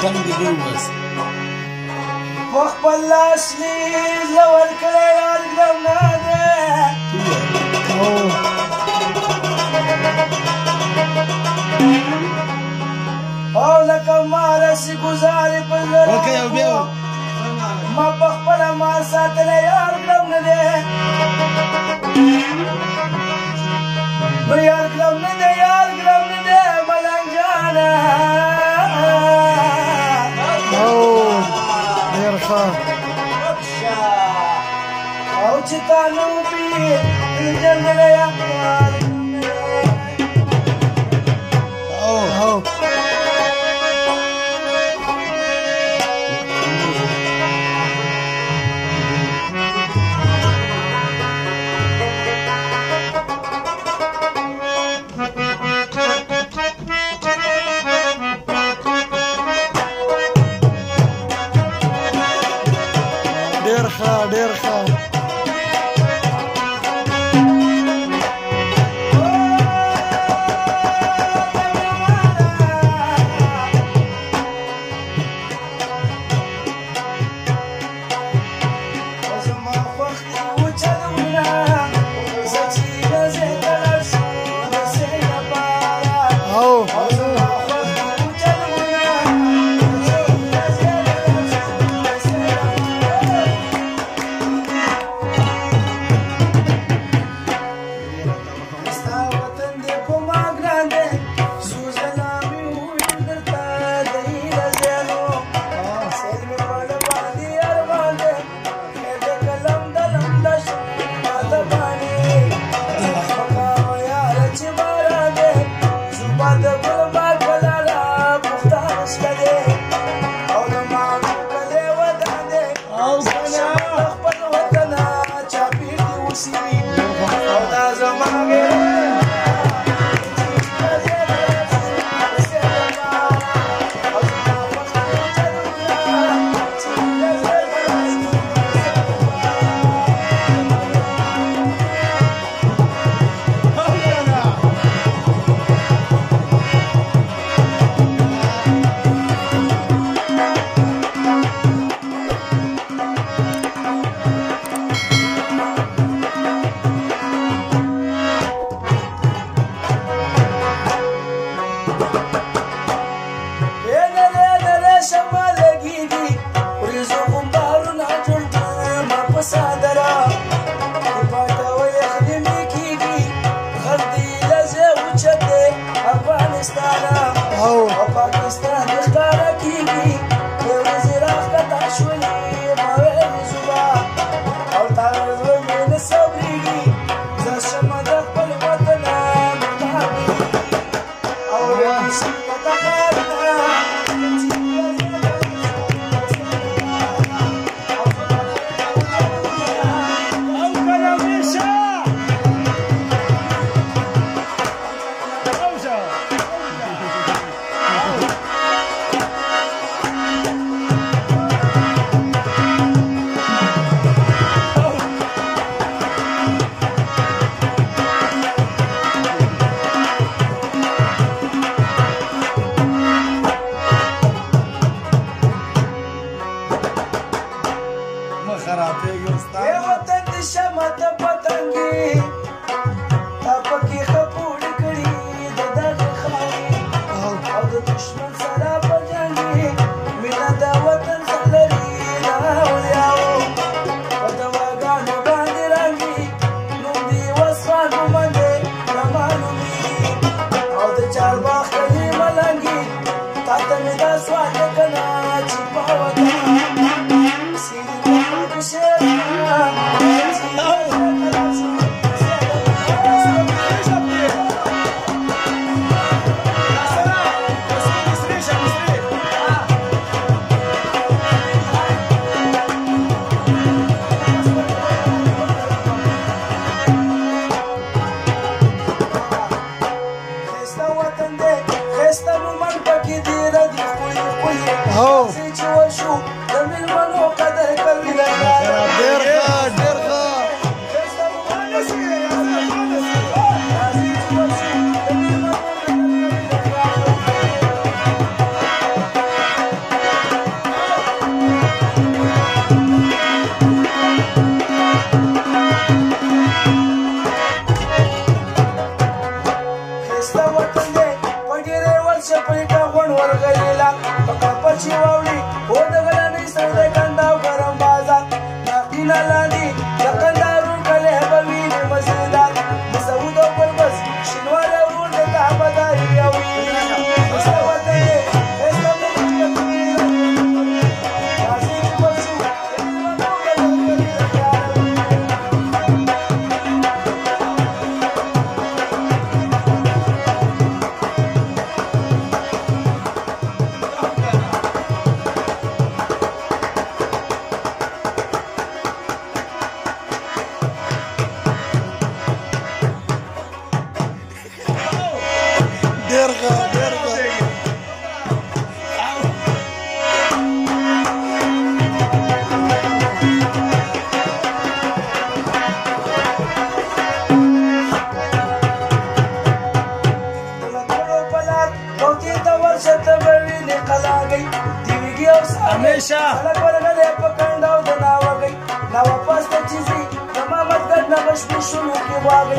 ټنګ دې وبس په خپل لاس مې زړه ورکړی یار ګرم نه دی او لکه ما رسي ګزارې په زړه ما په خپله ما ساتلی یار ګرم نه دی نو یار ګرم نه دی یار ګرم نه دی ملنګ جانه ډېر ښه او چې تا نه وپي جنګلی یار ډېر ښه ډېر ښه پاکستان ښکاره کېږي یو ورځې راښکته شولې ما ویلې زوبه او تا زړه مې نه صبرېږي زه شمه د خپل وطنه مطابقېږي او راشي په دغه پکا پچی واوړي او د غلانې سره کنده ګرم بازار ناقینا لاندې د کندارو کله به وینې مزیدار د سعود او پربس شینواله ور د کعبداري اوي हमेशा सड़क पर गले पकड़ाओ दे ना वगई ना वापस ते चीज़ी तमाम मत करना बस भी शुरू की वागई